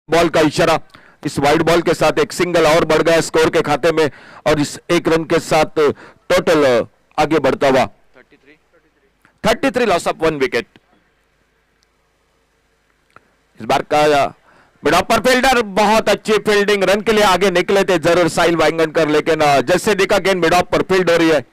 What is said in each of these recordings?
Ball का इशारा। इस वाइड बॉल के साथ एक सिंगल और बढ़ गया स्कोर के खाते में और इस एक रन के साथ टोटल आगे बढ़ता हुआ 33 लॉस ऑफ 1 विकेट। इस बार का मिड ऑफ पर फील्डर बहुत अच्छी फील्डिंग, रन के लिए आगे निकले थे जरूर साहिल वाइंगनकर, लेकिन जैसे देखा गेंद मिड ऑफ पर फील्ड हो रही है।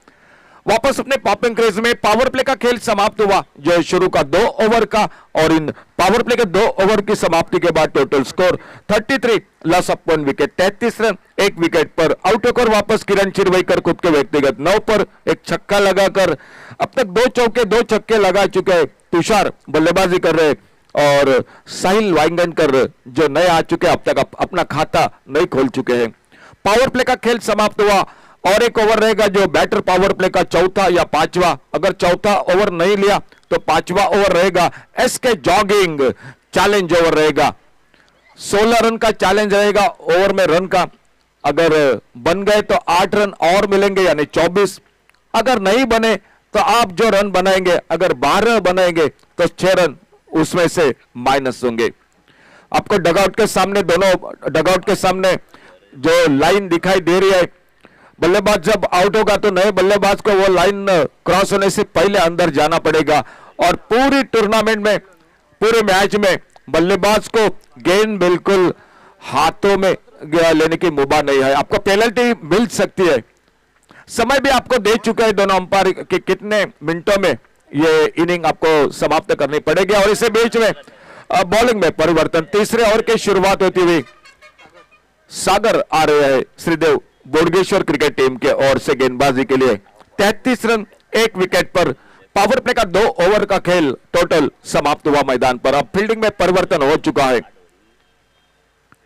वापस अपने पॉपिंग क्रेज में पावर प्ले का खेल समाप्त हुआ, जो शुरू का 2 ओवर का, और इन पावर प्ले के 2 ओवर की समाप्ति के बाद total score 33 loss of 1 wicket. 33 run 1 wicket पर आउट होकर वापस किरण चिरवईकर खुद के व्यक्तिगत 9 पर एक छक्का लगाकर अब तक 2 चौके 2 छक्के लगा चुके तुषार बल्लेबाजी कर रहे, और साहिल वाइंगनकर जो नए आ चुके अब तक अपना खाता नहीं खोल चुके हैं। पावर प्ले का खेल समाप्त हुआ और एक ओवर रहेगा जो बैटर पावर प्ले का चौथा या पांचवा, अगर चौथा ओवर नहीं लिया तो पांचवा ओवर रहेगा। एसके जॉगिंग चैलेंज ओवर रहेगा, 16 रन का चैलेंज रहेगा ओवर में रन का। अगर बन गए तो 8 रन और मिलेंगे यानी 24, अगर नहीं बने तो आप जो रन बनाएंगे, अगर 12 बनाएंगे तो 6 रन उसमें से माइनस होंगे। आपको डगआउट के सामने, दोनों डगआउट के सामने जो लाइन दिखाई दे रही है, बल्लेबाज जब आउट होगा तो नए बल्लेबाज को वो लाइन क्रॉस होने से पहले अंदर जाना पड़ेगा। और पूरी टूर्नामेंट में, पूरे मैच में बल्लेबाज को गेंद बिल्कुल हाथों में लेने की मुबा नहीं है। आपको पेनल्टी मिल सकती है। समय भी आपको दे चुका है दोनों अंपायर कि कितने मिनटों में ये इनिंग आपको समाप्त करनी पड़ेगी। और इसी बीच में बॉलिंग में परिवर्तन, तीसरे ओवर की शुरुआत होती हुई सागर आ रहे हैं श्रीदेव बोडगेश्वर क्रिकेट टीम के ओर से गेंदबाजी के लिए। 33 रन 1 विकेट पर पावर प्ले का 2 ओवर का खेल टोटल समाप्त हुआ मैदान पर। अब फील्डिंग में परिवर्तन हो चुका है।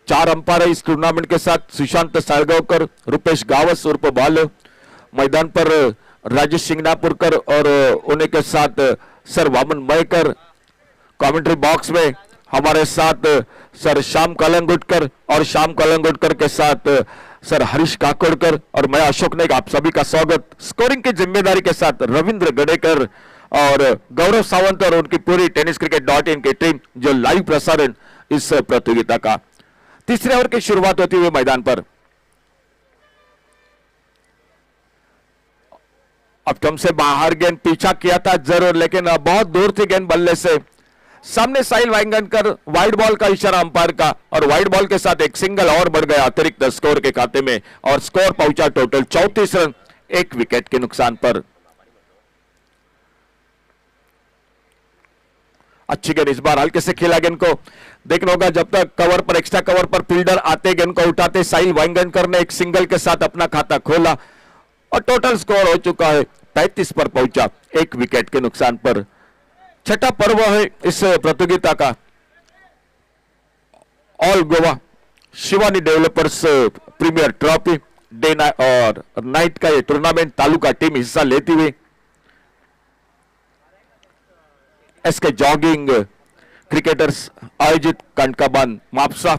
4 अंपायर इस टूर्नामेंट के साथ, सुशांत सालगांवकर, रुपेश गावस उर्फ बाल मैदान पर, राजेश सिंगनापुरकर और उन्हीं के साथ sir Vaman Mayekar. Commentary box में हमारे साथ सर श्याम कलंगुटकर और श्याम कलंगुटकर के साथ सर हरीश काकोड़कर और मैं अशोक नाइक, आप सभी का स्वागत। स्कोरिंग की जिम्मेदारी के साथ रविंद्र गडेकर और गौरव सावंत और उनकी पूरी tenniscricket.in की टीम जो लाइव प्रसारण इस प्रतियोगिता का। तीसरे ओवर की शुरुआत होती हुई मैदान पर अब टम से बाहर गेंद पीछा किया था जरूर, लेकिन बहुत दूर थी गेंद बल्ले से। सामने साहिल वाइंगनकर, वाइड बॉल का इशारा अंपायर का, और वाइड बॉल के साथ एक सिंगल और बढ़ गया अतिरिक्त स्कोर के खाते में, और स्कोर पहुंचा टोटल 34 रन 1 विकेट के नुकसान पर। अच्छी गेंद इस बार हल्के से खेला, गेंद को देखना होगा। जब तक कवर पर, एक्स्ट्रा कवर पर फील्डर आते गेंद को उठाते, साहिल वाइंगनकर ने एक सिंगल के साथ अपना खाता खोला और टोटल स्कोर हो चुका है 35 पर पहुंचा 1 विकेट के नुकसान पर। छठा पर्व है इस प्रतियोगिता का, all Goa Shivani developers premier trophy day और नाइट का ये टूर्नामेंट तालुका टीम हिस्सा लेती हुई। एसके जॉगिंग क्रिकेटर्स आयोजित कंटकाबान मापसा,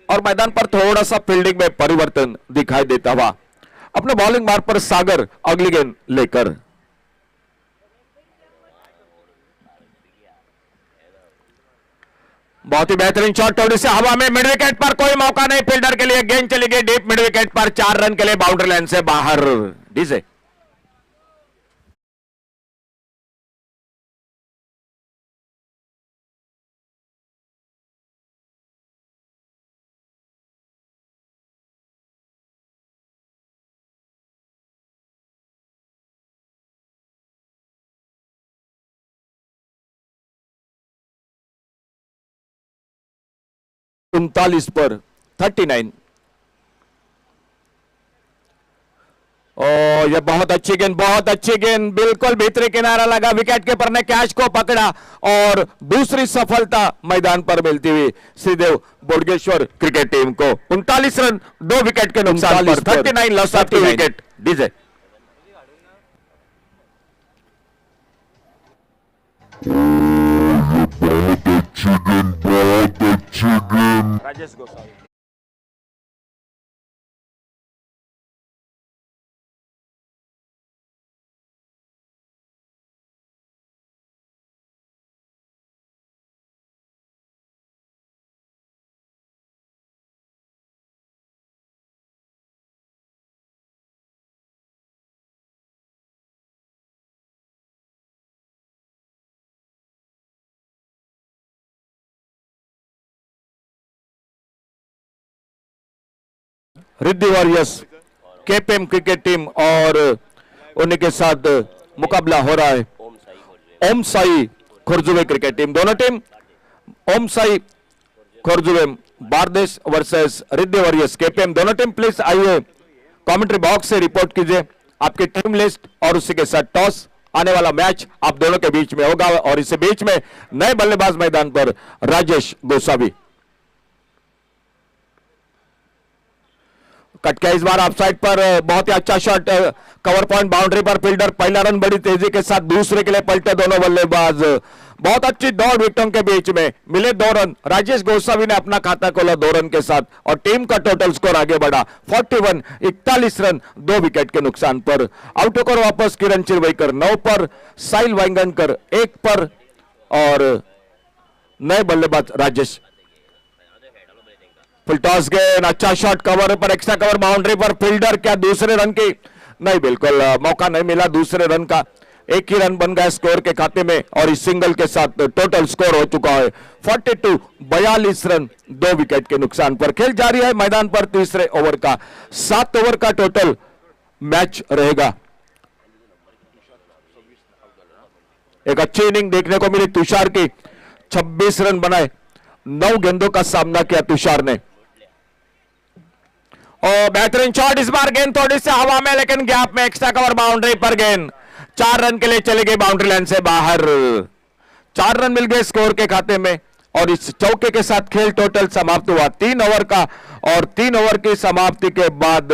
और मैदान पर थोड़ा सा फील्डिंग में परिवर्तन दिखाई देता हुआ अपने बॉलिंग मार्ग पर सागर अगली गेंद लेकर। बहुत ही बेहतरीन शॉट, थोड़ी से हवा में, मिड विकेट पर कोई मौका नहीं फील्डर के लिए, गेंद चली गई डीप मिड विकेट पर, 4 रन के लिए बाउंड्री लाइन से बाहर। डीजे उनतालीस पर 39। ओ ये बहुत अच्छी गेंद, बहुत अच्छी गेंद, बिल्कुल भीतरी किनारा लगा, विकेट कीपर ने कैच को पकड़ा और दूसरी सफलता मैदान पर मिलती हुई श्रीदेव बोडगेश्वर क्रिकेट टीम को। 39 रन 2 विकेट के नुकसान पर 39 loss of 2 wicket. DJ Rajesh Gosavi. Riddhi warriors KPM cricket team और उन्हीं के साथ मुकाबला हो रहा है ओम साई खुर्जुवे क्रिकेट टीम। दोनों team Om Sai Khorjuve Bardez versus Riddhi warriors KPM. दोनों टीम प्लीज आइए कमेंट्री बॉक्स से रिपोर्ट कीजिए आपकी टीम लिस्ट और उसी के साथ टॉस। आने वाला मैच आप दोनों के बीच में होगा और इसी बीच में नए बल्लेबाज मैदान पर राजेश गोसावी। कट किया इस बार ऑफ साइड पर, बहुत ही अच्छा शॉट, कवर पॉइंट बाउंड्री पर फील्डर पहला रन बड़ी तेजी के साथ दूसरे के लिए पलटे दोनों बल्लेबाज। बहुत अच्छी दौड़ विकेटों के बीच में मिले 2 रन। राजेश गोसावी ने अपना खाता खोला 2 रन के साथ और टीम का टोटल स्कोर आगे बढ़ा 41 रन 2 विकेट के नुकसान पर। आउट होकर वापस किरण चिरवईकर 9 पर, साहिल वांगणकर 1 पर और नए बल्लेबाज राजेश। फुल टॉस गेंद, अच्छा शॉट कवर पर, एक्स्ट्रा कवर बाउंड्री पर फील्डर, क्या दूसरे रन की? नहीं, बिल्कुल मौका नहीं मिला दूसरे रन का। एक ही रन बन गया स्कोर के खाते में और इस सिंगल के साथ टोटल स्कोर हो चुका है 42 रन 2 विकेट के नुकसान पर। खेल जारी है मैदान पर तीसरे ओवर का, 7 ओवर का टोटल मैच रहेगा। एक अच्छी इनिंग देखने को मिली तुषार की, 26 रन बनाए, 9 गेंदों का सामना किया तुषार ने। और बेहतरीन शॉट, इस बार गेंद थोड़ी सी हवा में लेकिन गैप में, एक्स्ट्रा कवर बाउंड्री पर गेंद 4 रन के लिए चले गए बाउंड्री लाइन से बाहर। 4 रन मिल गए स्कोर के खाते में और इस चौके के साथ खेल टोटल समाप्त हुआ 3 ओवर का। और 3 ओवर की समाप्ति के बाद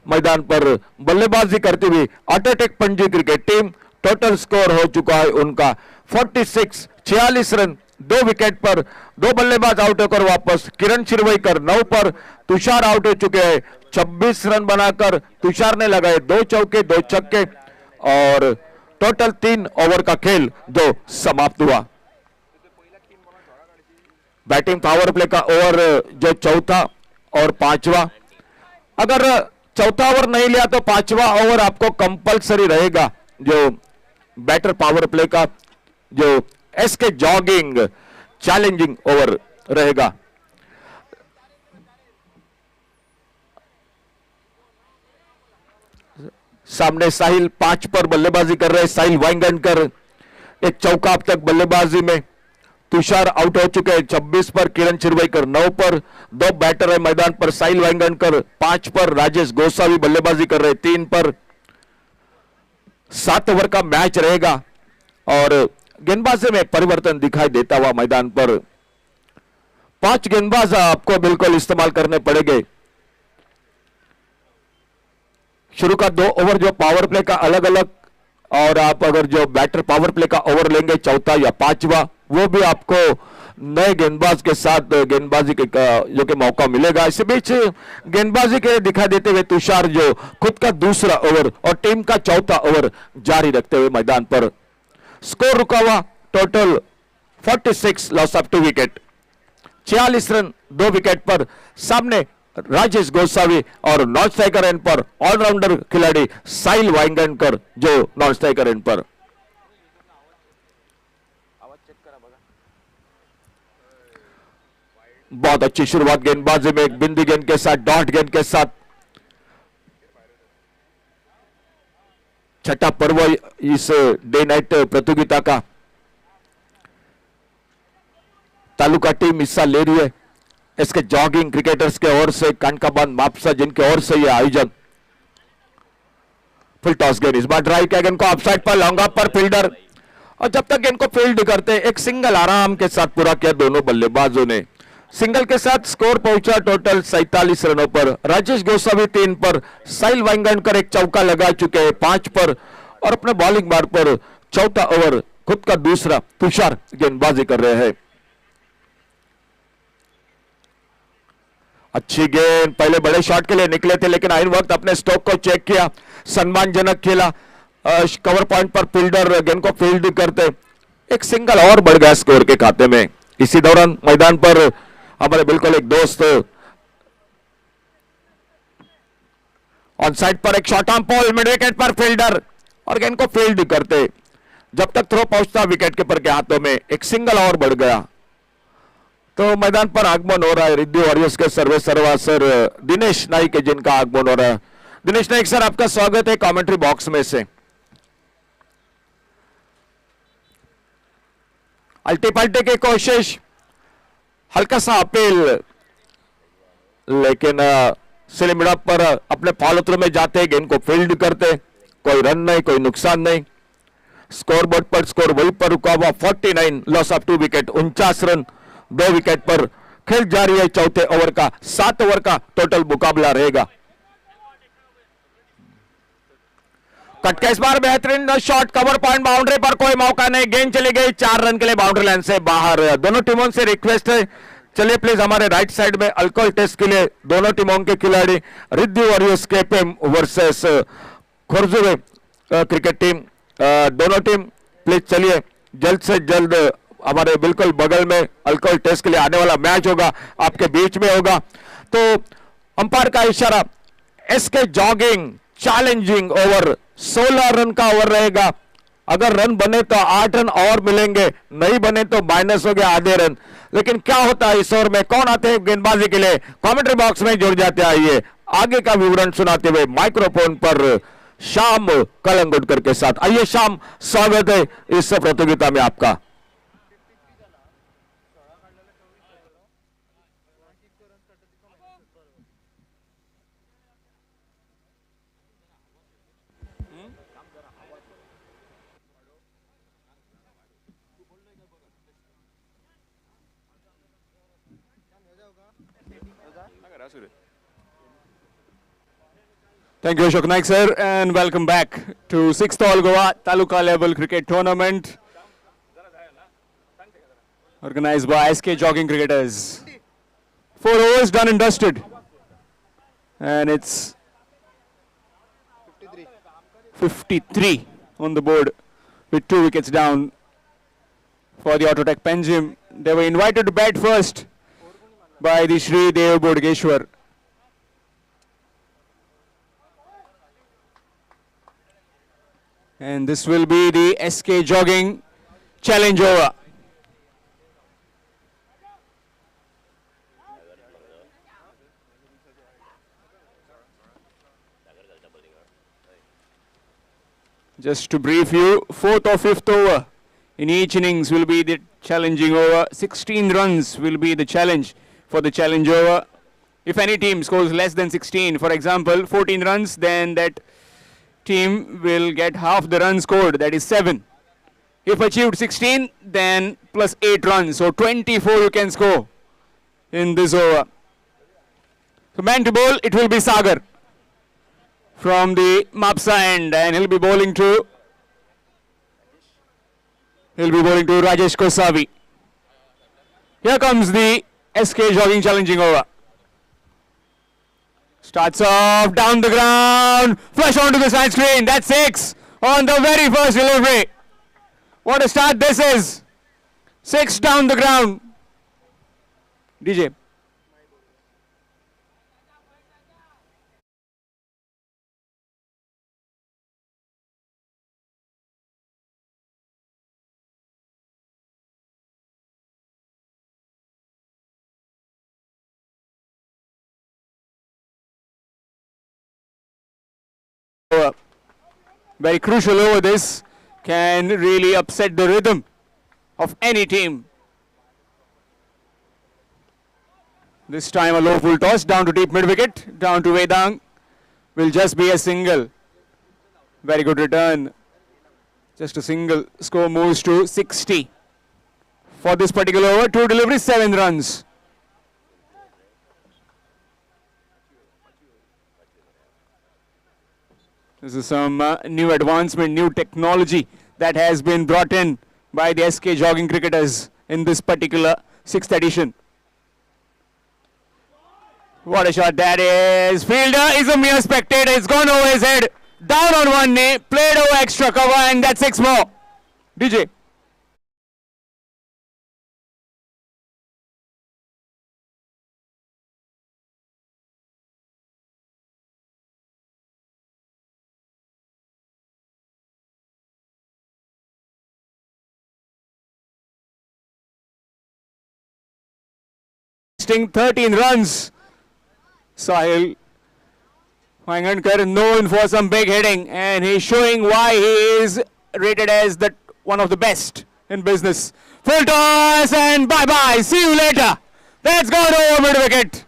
मैदान पर बल्लेबाजी करती हुई UltraTech Panaji cricket team, total score हो चुका है उनका 46 रन 2 विकेट पर। 2 बल्लेबाज आउट होकर वापस, किरण चिरवईकर 9 पर, तुषार आउट हो चुके हैं। 26 रन बनाकर तुषार ने लगाए 2 चौके 2 छक्के और टोटल 3 ओवर का खेल जो समाप्त हुआ। बैटिंग पावर प्ले का ओवर जो चौथा और पांचवा, अगर चौथा ओवर नहीं लिया तो पांचवा ओवर आपको कंपलसरी रहेगा जो बैटर पावर प्ले का, जो एसके जॉगिंग चैलेंजिंग ओवर रहेगा। सामने साहिल 5 पर बल्लेबाजी कर रहे, साहिल वांगणकर एक चौका अब तक बल्लेबाजी में। तुषार आउट हो चुके हैं 26 पर, किरण चिरवईकर 9 पर। 2 बैटर है मैदान पर, साहिल वांगणकर 5 पर, राजेश गोसावी बल्लेबाजी कर रहे 3 पर। 7 ओवर का मैच रहेगा और गेंदबाजी में परिवर्तन दिखाई देता हुआ मैदान पर 5 गेंदबाज आपको बिल्कुल इस्तेमाल करने पड़ेंगे। शुरू का 2 ओवर जो पावर प्ले का अलग अलग, और आप अगर जो बैटर पावर प्ले का ओवर लेंगे चौथा या पांचवा, वो भी आपको नए गेंदबाज के साथ गेंदबाजी के जो कि मौका मिलेगा। इसी बीच गेंदबाजी के दिखा देते हुए तुषार जो खुद का दूसरा ओवर और टीम का चौथा ओवर जारी रखते हुए मैदान पर। स्कोर रुका हुआ total 46, loss of 2 wicket, 46 run 2 wicket पर। सामने राजेश गोसावी और नॉन स्ट्राइकर एंड पर ऑलराउंडर खिलाड़ी साहिल वांगणकर जो नॉन स्ट्राइकर एंड पर। बहुत अच्छी शुरुआत गेंदबाजी में, एक बिंदी गेंद के साथ, डॉट गेंद के साथ। छठा पर्व इस डे नाइट प्रतियोगिता का तालुका टीम हिस्सा ले रही है। इसके जॉगिंग क्रिकेटर्स के ओर से, कानकाबाद मापसा जिनके ओर से यह आयोजन। फुल टॉस गेंद, इस बार ड्राइव किया गेंद को ऑफसाइड पर, लॉन्ग ऑफ पर फील्डर, और जब तक गेंद को फील्ड करते एक सिंगल आराम के साथ पूरा किया दोनों बल्लेबाजों ने। सिंगल के साथ स्कोर पहुंचा टोटल 47 रनों पर। राजेश गोसावी 3 पर, साहिल वांगणकर एक चौका लगा चुके हैं 5 पर और अपने बॉलिंग मार्ग पर चौथा ओवर खुद का दूसरा तुषार गेंदबाजी कर रहे हैं। अच्छी गेंद, पहले बड़े शॉट के लिए निकले थे लेकिन आइन वक्त अपने स्टॉक को चेक किया, सम्मानजनक खेला। कवर पॉइंट पर फील्डर गेंद को फील्ड करते एक सिंगल और बढ़ गया स्कोर के खाते में। इसी दौरान मैदान पर हमारे बिल्कुल एक दोस्त ऑन साइड पर एक short arm ball mid wicket पर फील्डर और गेंद को फील्ड करते जब तक थ्रो पहुंचता विकेट कीपर के हाथों में एक सिंगल और बढ़ गया। तो मैदान पर आगमन हो रहा है रिद्धि वॉरियर्स के सर्वे सर्वा सर दिनेश नाइक है जिनका आगमन हो रहा है। दिनेश नाइक सर, आपका स्वागत है कमेंट्री बॉक्स में से। अल्टी पल्टी की कोशिश, हल्का सा अपील, लेकिन स्लिम मिड पर अपने फॉलो थ्रू में जाते, गेंद को फील्ड करते, कोई रन नहीं, कोई नुकसान नहीं। स्कोर बोर्ड पर स्कोर वहीं पर रुका हुआ 49, loss of 2 wicket, 49 run 2 wicket पर खेल जारी है। चौथे ओवर का 7 ओवर का टोटल मुकाबला रहेगा। कट के इस बार बेहतरीन शॉट, कवर पॉइंट, बाउंड्री पर कोई मौका नहीं, गेंद चली गई 4 रन के लिए बाउंड्री लाइन से बाहर। दोनों टीमों से रिक्वेस्ट है, चलिए प्लीज हमारे राइट साइड में अल्कोहल टेस्ट के लिए दोनों टीमों के खिलाड़ी Riddhi warriors KPM versus Khorjuve cricket team, दोनों टीम प्लीज चलिए जल्द से जल्द हमारे बिल्कुल बगल में अल्कोहल टेस्ट के लिए आने वाला मैच होगा, आपके बीच में होगा। तो अंपायर का इशारा, SK jogging challenging over 16 run का ओवर रहेगा। अगर रन बने तो 8 रन और मिलेंगे, नहीं बने तो माइनस हो गया आधे रन। लेकिन क्या होता है इस ओवर में, कौन आते हैं गेंदबाजी के लिए, कमेंट्री बॉक्स में जुड़ जाते आइए। आगे का विवरण सुनाते हुए माइक्रोफोन पर श्याम कलंगुटकर के साथ। आइए श्याम, स्वागत है इस प्रतियोगिता में आपका। Thank you, Ashok Naik sir, and welcome back to 6th All Goa Taluka Level Cricket Tournament organized by SK Jogging Cricketers. 4 overs done and dusted, and it's 53 on the board with 2 wickets down for the Autotech Panjim. They were invited to bat first by the Shri Dev Bodgeshwar. And this will be the SK Jogging challenge over. Just to brief you, 4th or 5th over in each innings will be the challenging over. 16 runs will be the challenge for the challenge over. If any team scores less than 16, for example, 14 runs, then that team will get half the run scored, that is 7. If achieved 16, then plus 8 runs, so 24 you can score in this over. So man to bowl, it will be Sagar from the Mapsa end, and he'll be bowling to Rajesh Kosavi. Here comes the SK Jogging challenging over. Starts off down the ground, flush onto the side screen. That's 6 on the very first delivery. What a start this is. 6 down the ground. DJ. Very crucial over this, can really upset the rhythm of any team. This time a low full toss down to deep mid wicket, down to Vedang, will just be a single. Very good return, just a single. Score moves to 60 for this particular over. 2 deliveries, 7 runs. This is some new advancement, new technology that has been brought in by the SK Jogging Cricketers in this particular 6th edition. What a shot that is. Fielder is a mere spectator. It's gone over his head. Down on one knee, played over extra cover, and that's 6 more. DJ. requesting 13 runs. Sahil Wangankar known for some big hitting, and he's showing why he is rated as one of the best in business. Full toss and bye-bye. See you later. That's gone over mid-wicket.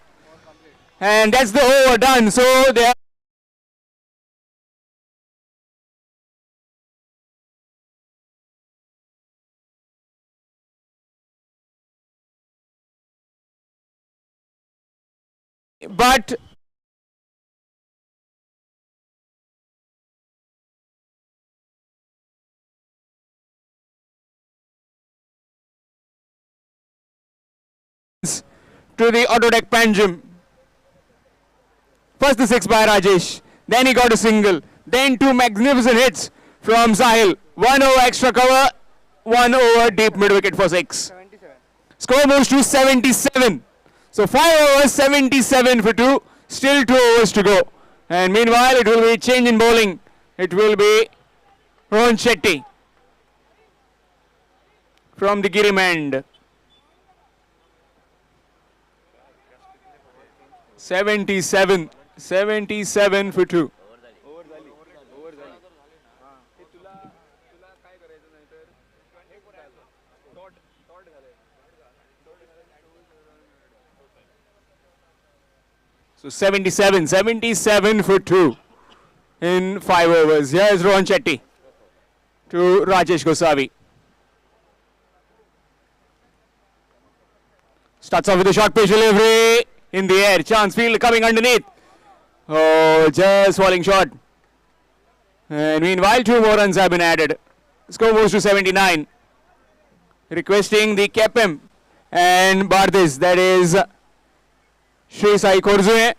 And that's the over done. So they are but to the auto deck Panjim. First the six by Rajesh, then he got a single, then two magnificent hits from Sahil. 1 over extra cover, 1 over deep mid wicket for 6. Score moves to 77. So 5 overs, 77 for 2, still 2 overs to go. And meanwhile it will be change in bowling. It will be Rohan Shetty from the Girimand. 77 for 2. So 77 for 2 in 5 overs. Here is Rohan Shetty to Rajesh Gosavi. Starts off with a short pitch delivery. In the air, chance field coming underneath. Oh, just falling short. And meanwhile, 2 more runs have been added. Score moves to 79. Requesting the Kepem and Bardis, that is Sri Sai Korzue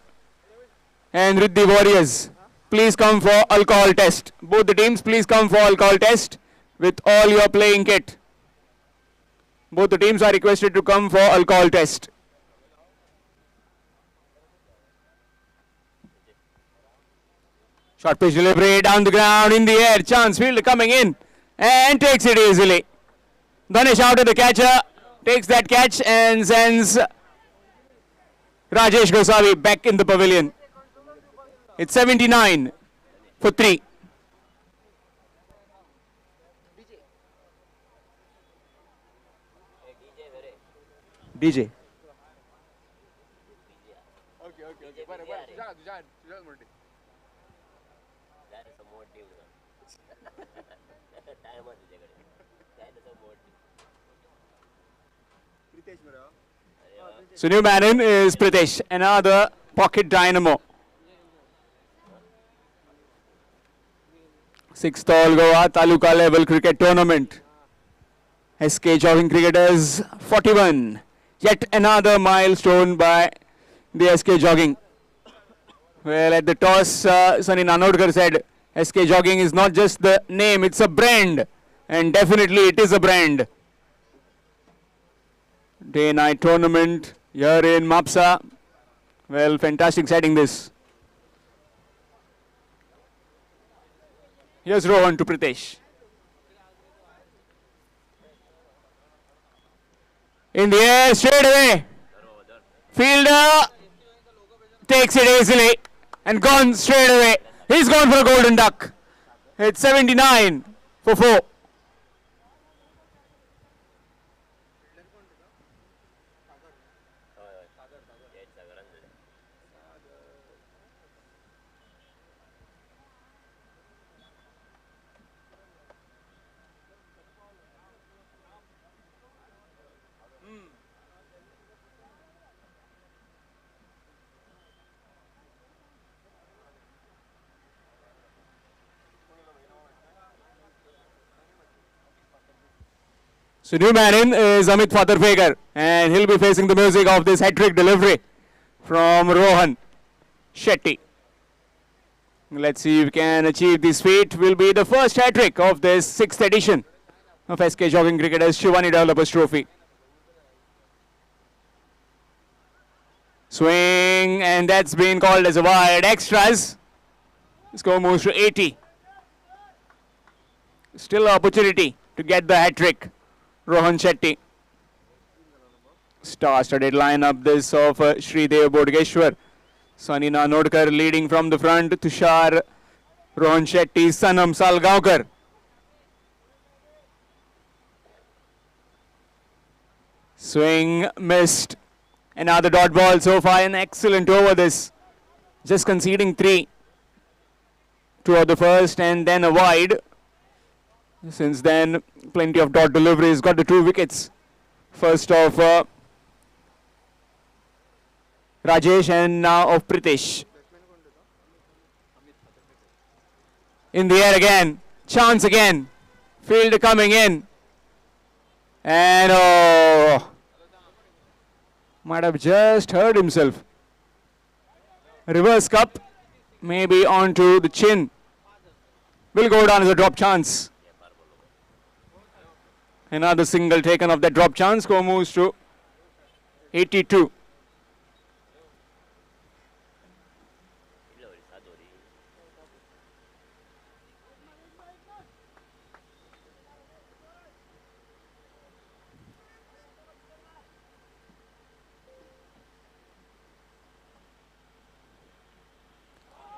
and Riddhi Warriors. Please come for alcohol test. Both the teams, please come for alcohol test with all your playing kit. Both the teams are requested to come for alcohol test. Short pitch delivery down the ground, in the air, chance field coming in and takes it easily. Dhanesh out of the catcher, takes that catch and sends Rajesh Gosavi back in the pavilion. It's 79 for 3. DJ. So new man in is Pritesh, another pocket dynamo. 6th All Goa Taluka level cricket tournament. SK Jogging Cricketers 41. Yet another milestone by the SK Jogging. Well, at the toss, Sunny Nanodkar said SK Jogging is not just the name, it's a brand. And definitely it is a brand. Day-night tournament here in Mapsa. Well, fantastic setting this. Here's Rohan to Pritesh. In the air, straight away. Fielder takes it easily and gone straight away. He's gone for a golden duck. It's 79 for 4. So new man in is Amit Fatherfegar, and he'll be facing the music of this hat-trick delivery from Rohan Shetty. Let's see if we can achieve this feat. Will be the first hat-trick of this 6th edition of SK Jogging Cricketers Shivani Developers Trophy. Swing, and that's been called as a wide. Extras. Score moves to 80. Still opportunity to get the hat-trick. Rohan Shetty. Star-studded lineup this of Sridev Bodgeshwar. Sunny Nanodkar leading from the front. Tushar, Rohan Shetty, Sanam Salgaonkar. Swing missed. Another dot ball so far. An excellent over this. Just conceding 3. 2 of the first and then a wide. Since then, plenty of dot deliveries. Got the 2 wickets. First of Rajesh and now of Pritesh. In the air again. Chance again. Field coming in. And oh, might have just hurt himself. Reverse cup. Maybe onto the chin. Will go down as a drop chance. Another single taken of that drop chance. Score moves to 82.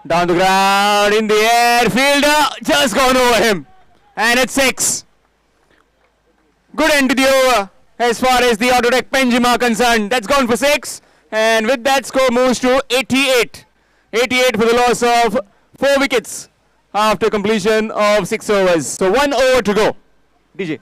Down the ground, in the air, fielder just gone over him. And it's 6. Good end to the over as far as the Autotech Panjim are concerned. That's gone for 6. And with that, score moves to 88. 88 for the loss of 4 wickets after completion of 6 overs. So 1 over to go. DJ.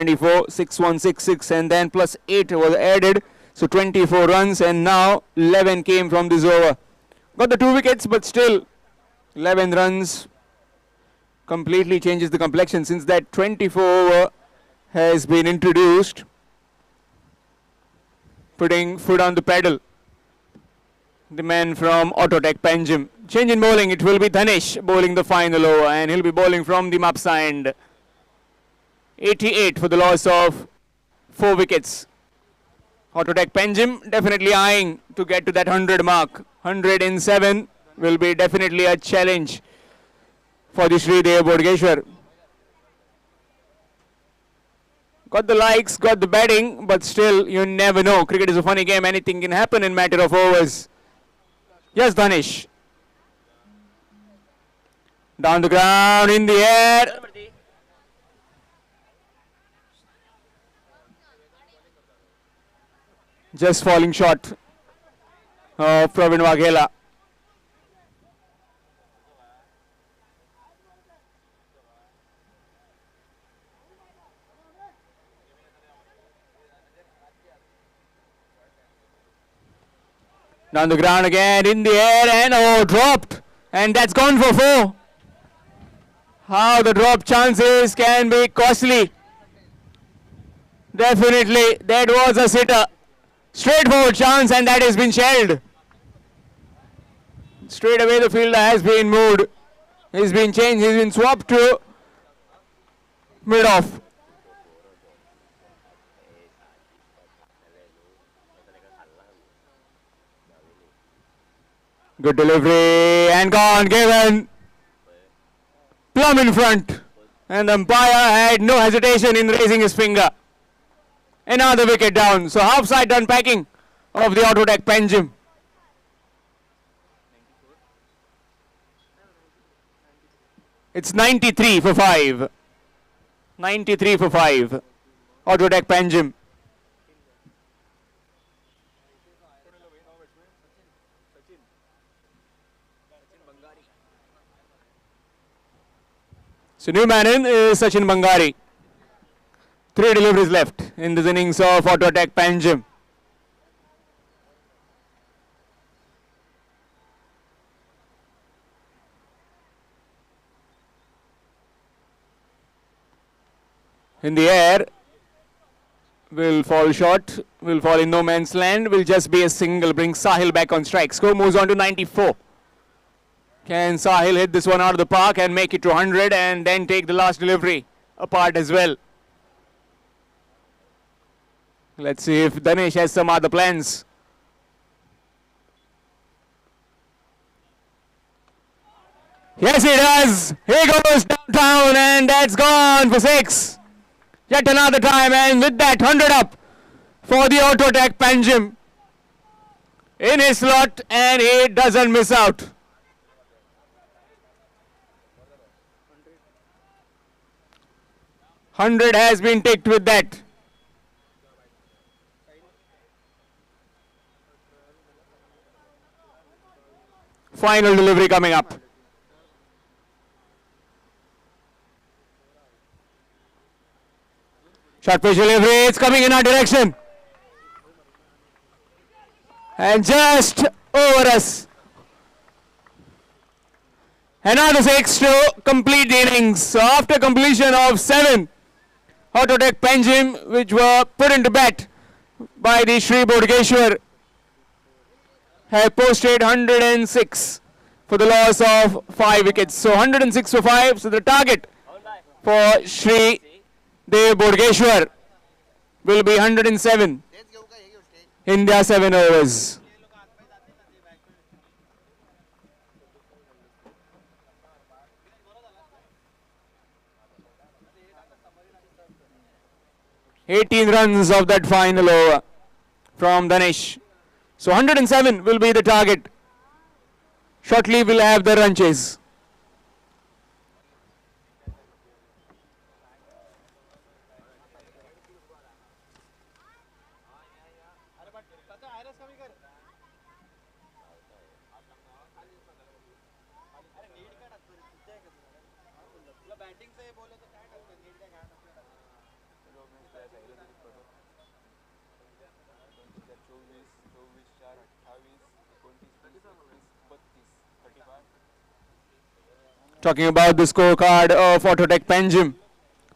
'24, 6-1-6-6 and then plus 8 was added. So 24 runs and now 11 came from this over. Got the 2 wickets but still 11 runs completely changes the complexion since that 24 over has been introduced. Putting foot on the pedal. The man from Autotech Panjim. Change in bowling, it will be Dhanesh bowling the final over and he'll be bowling from the map side. 88 for the loss of 4 wickets. Autotech Panjim definitely eyeing to get to that 100 mark. 107 will be definitely a challenge for the Sridev Bodgeshwar. Got the likes, got the batting, but still you never know. Cricket is a funny game. Anything can happen in matter of overs. Yes, Dhanesh. Down the ground, in the air. Just falling short of Pravin Waghela. Down the ground again, in the air, and oh, dropped. And that's gone for 4. How the drop chances can be costly. Definitely, that was a sitter. Straightforward chance and that has been shelled. Straight away the fielder has been moved. He's been changed, he's been swapped to mid-off. Good delivery and gone, given. Plumb in front. And the umpire had no hesitation in raising his finger. Another wicket down. So half side unpacking of the Autotech Panjim. It's 93 for 5. 93 for 5. Autotech Panjim. So new man in is Sachin Bangari. 3 deliveries left in this innings of Autotech Panjim. In the air, will fall short, will fall in no man's land, will just be a single, bring Sahil back on strike. Score moves on to 94. Can Sahil hit this one out of the park and make it to 100 and then take the last delivery apart as well? Let's see if Danesh has some other plans. Yes, he does. He goes downtown, and that's gone for 6. Yet another time, and with that, 100 up for the auto attack Panjim in his slot, and he doesn't miss out. 100 has been ticked with that. Final delivery coming up. Short pitch delivery, it's coming in our direction. And just over us. Another 6 to complete the innings. So after completion of 7 Autotech Panjim, which were put into bat by the Sri Bodhgeshwar, have posted 106 for the loss of 5 wickets. So 106 for 5. So the target for Sri Dev Bodhgeshwar will be 107 in their 7 overs. "18 runs of that final over from Danesh. So 107 will be the target. Shortly we'll have the run chase. Talking about the scorecard of Autotech Panjim,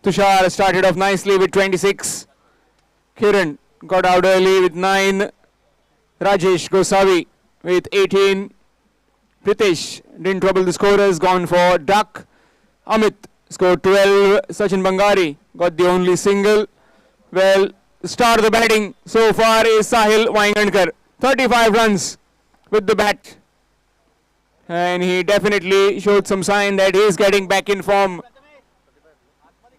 Tushar started off nicely with 26. Kiran got out early with 9. Rajesh Gosavi with 18. Pritesh didn't trouble the scorers, gone for duck. Amit scored 12. Sachin Bangari got the only single. Well, the star of the batting so far is Sahil Waingankar. 35 runs with the bat. And he definitely showed some sign that he is getting back in form.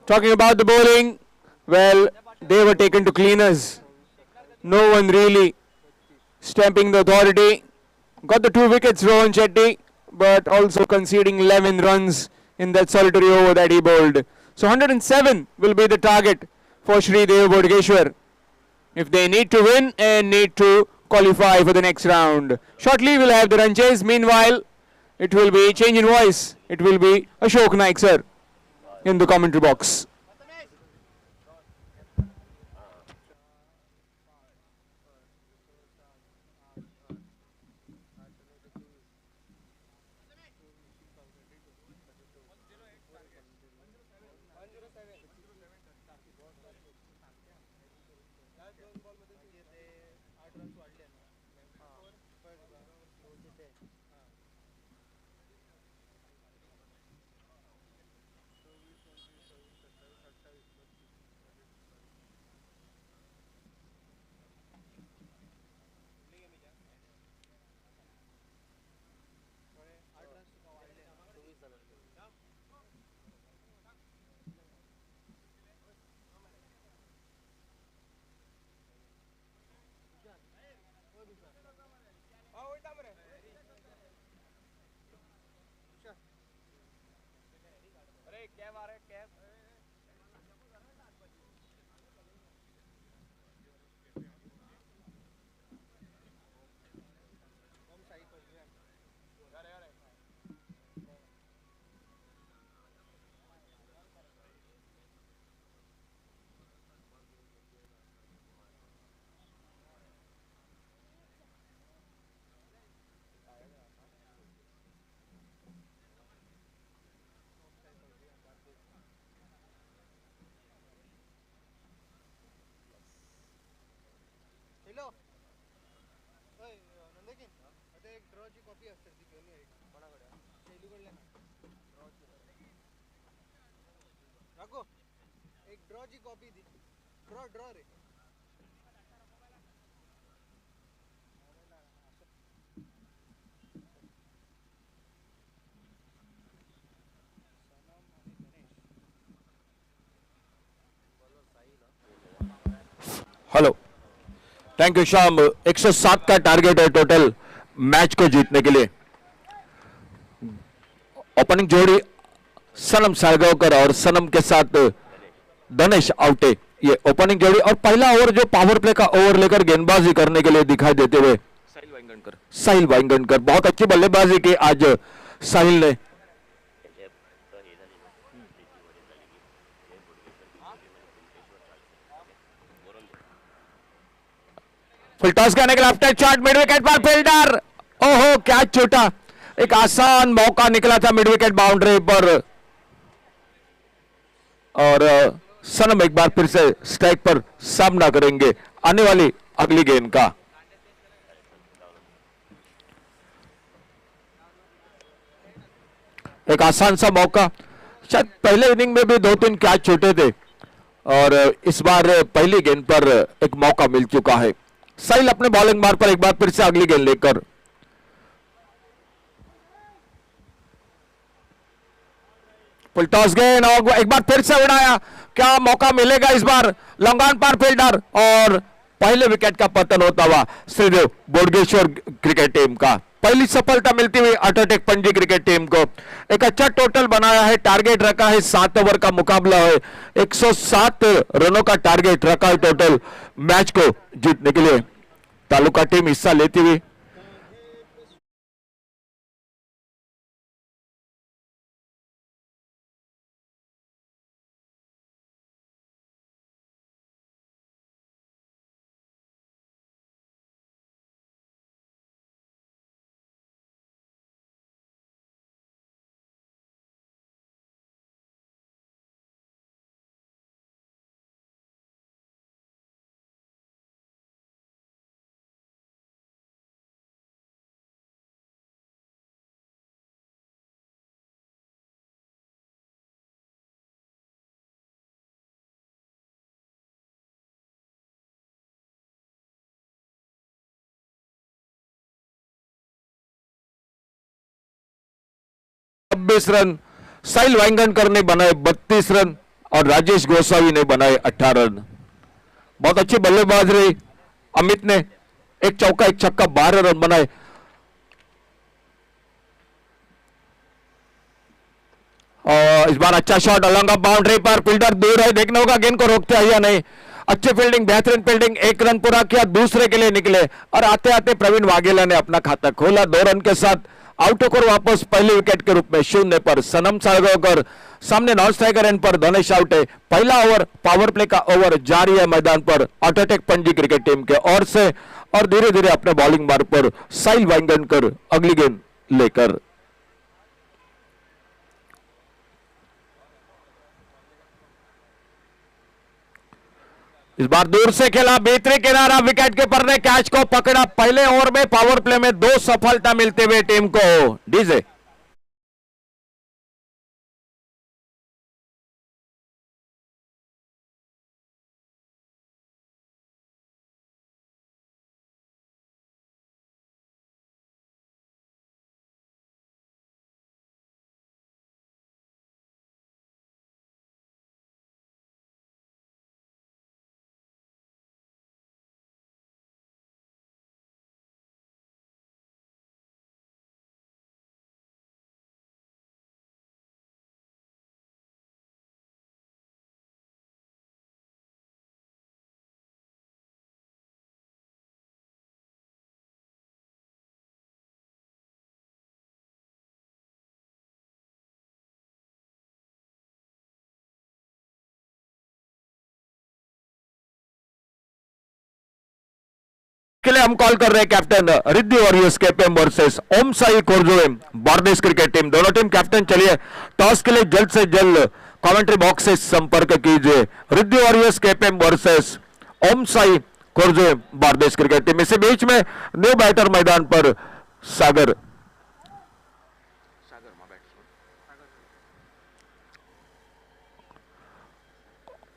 Talking about the bowling, well, they were taken to cleaners. No one really stamping the authority. Got the 2 wickets, Rohan Shetty, but also conceding 11 runs in that solitary over that he bowled. So 107 will be the target for Sri Dev Bodhgeshwar if they need to win and need to qualify for the next round. Shortly we'll have the run chase. Meanwhile, it will be change in voice. It will be Ashok Naik sir in the commentary box. एक draw ची copy दी draw रे thank you शाम। 107 का target है total match को जीतने के लिए। ओपनिंग जोड़ी सनम सारगावकर और सनम के साथ धनेश आउटे, ये ओपनिंग जोड़ी। और पहला ओवर जो पावर प्ले का ओवर लेकर गेंदबाजी करने के लिए दिखाई देते हुए साहिल वाइंगणकर, बहुत अच्छी बल्लेबाजी की आज साहिल ने। फुल टॉस करने के लिए लेफ्ट शॉट मिड विकेट पर फील्डर, ओहो क्या छूटा। एक आसान मौका निकला था मिड विकेट बाउंड्री पर और सनम एक बार फिर से स्ट्राइक पर सामना करेंगे आने वाली अगली गेंद का। एक आसान सा मौका, शायद पहले इनिंग में भी 2-3 कैच छूटे थे और इस बार पहली गेंद पर एक मौका मिल चुका है। साहिल अपने बॉलिंग मार पर एक बार फिर से अगली गेंद लेकर। फुल टॉस गेंद और एक बार फिर से उड़ाया, क्या मौका मिलेगा इस बार। लॉन्ग ऑन पर फील्डर और पहले विकेट का पतन होता हुआ श्रीदेव बोडगेश्वर क्रिकेट टीम का। पहली सफलता मिलती हुई अल्ट्राटेक पणजी क्रिकेट टीम को। एक अच्छा टोटल बनाया है, टारगेट रखा है 7 ओवर का मुकाबला है, 107 रनों का टारगेट रखा है टोटल मैच को जीतने के लिए। तालुका टीम हिस्सा लेती हुई रन, साहिल वाइंगणकर ने बनाए 32 रन और राजेश गोसावी ने बनाए 18 रन। बहुत अच्छी बल्लेबाज रही अमित ने, एक चौका एक छक्का 12 रन बनाए। और इस बार अच्छा शॉट अलॉन्ग ऑफ बाउंड्री पर, फील्डर दूर है, देखना होगा गेंद को रोकते हैं या नहीं। अच्छी फील्डिंग, बेहतरीन फील्डिंग, 1 रन पूरा किया, दूसरे के लिए निकले और आते आते प्रवीण वाघेला ने अपना खाता खोला 2 रन के साथ। आउट होकर वापस पहले विकेट के रूप में 0 पर सनम सारगावकर, सामने नॉन स्ट्राइकर एंड पर धनेश आउट है। पहला ओवर पावर प्ले का ओवर जारी है मैदान पर अल्ट्राटेक पणजी क्रिकेट टीम के ओर से और धीरे धीरे अपने बॉलिंग मार्ग पर साहिल वाइंगणकर अगली गेंद लेकर। इस बार दूर से खेला, भीतरी किनारा, विकेट कीपर ने कैच को पकड़ा। पहले ओवर में पावर प्ले में 2 सफलता मिलते हुए टीम को। डीजे के लिए हम कॉल कर रहे हैं captain Riddhi warriors KPM versus Om Sai Khorjuve Bardez cricket team. दोनों टीम कैप्टन, चलिए टॉस के लिए जल्द से जल्द कमेंट्री बॉक्स से संपर्क कीजिए। Riddhi warriors KPM versus Om Sai Khorjuve Bardez cricket team. इसी बीच में न्यू बैटर मैदान पर सागर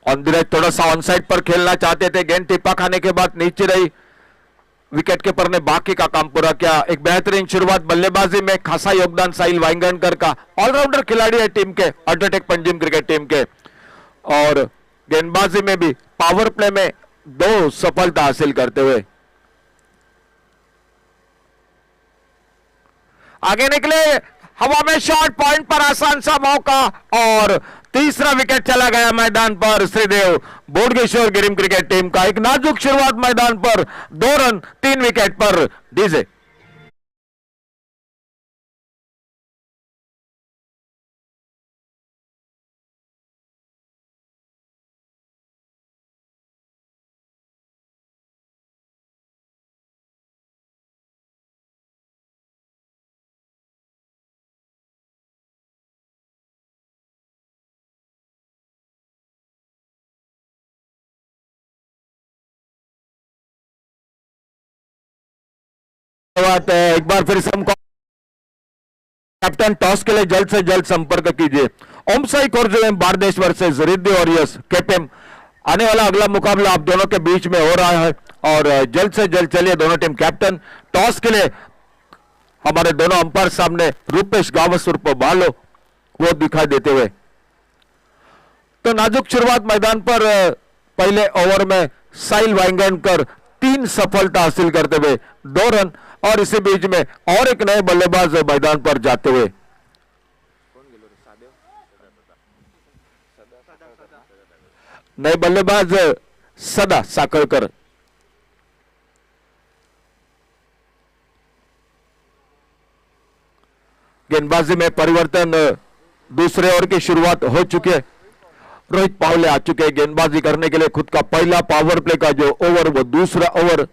ऑन द राइट, थोड़ा सा ऑन साइड पर खेलना चाहते थे, गेंद टिप्पा खाने के बाद नीचे रही, विकेट कीपर ने बाकी का काम पूरा किया। एक बेहतरीन शुरुआत, बल्लेबाजी में खासा योगदान साहिल वाइंगणकर का, ऑलराउंडर खिलाड़ी है टीम के, अल्ट्राटेक पंजिम क्रिकेट टीम के। और गेंदबाजी में भी पावर प्ले में 2 सफलता हासिल करते हुए आगे निकले, हवा में शॉट, पॉइंट पर आसान सा मौका और तीसरा विकेट चला गया मैदान पर। श्रीदेव बोडगेश्वर गिरिम क्रिकेट टीम का एक नाजुक शुरुआत मैदान पर, 2 रन 3 विकेट पर। डीजे एक बार फिर से हम कैप्टन टॉस के लिए जल्द से जल्द संपर्क कीजिए। Om Sai Khorjuve Bardez versus Riddhi warriors KPM. आने वाला अगला मुकाबला आप दोनों के बीच में हो रहा है और जल्द से जल्द चलिए दोनों टीम कैप्टन। टॉस के लिए हमारे दोनों अंपायर सामने रूपेश गावस उर्फ बालो वो दिखाई देते हुए। तो नाजुक शुरुआत मैदान पर पहले ओवर में साहिल वाइंगणकर 3 सफलता हासिल करते हुए 2 रन और इसी बीच में और एक नए बल्लेबाज मैदान पर जाते हुए नए बल्लेबाज सदा साकरकर। गेंदबाजी में परिवर्तन, दूसरे ओवर की शुरुआत हो चुकी है। रोहित पावले आ चुके हैं गेंदबाजी करने के लिए। खुद का पहला पावर प्ले का जो ओवर वो दूसरा ओवर।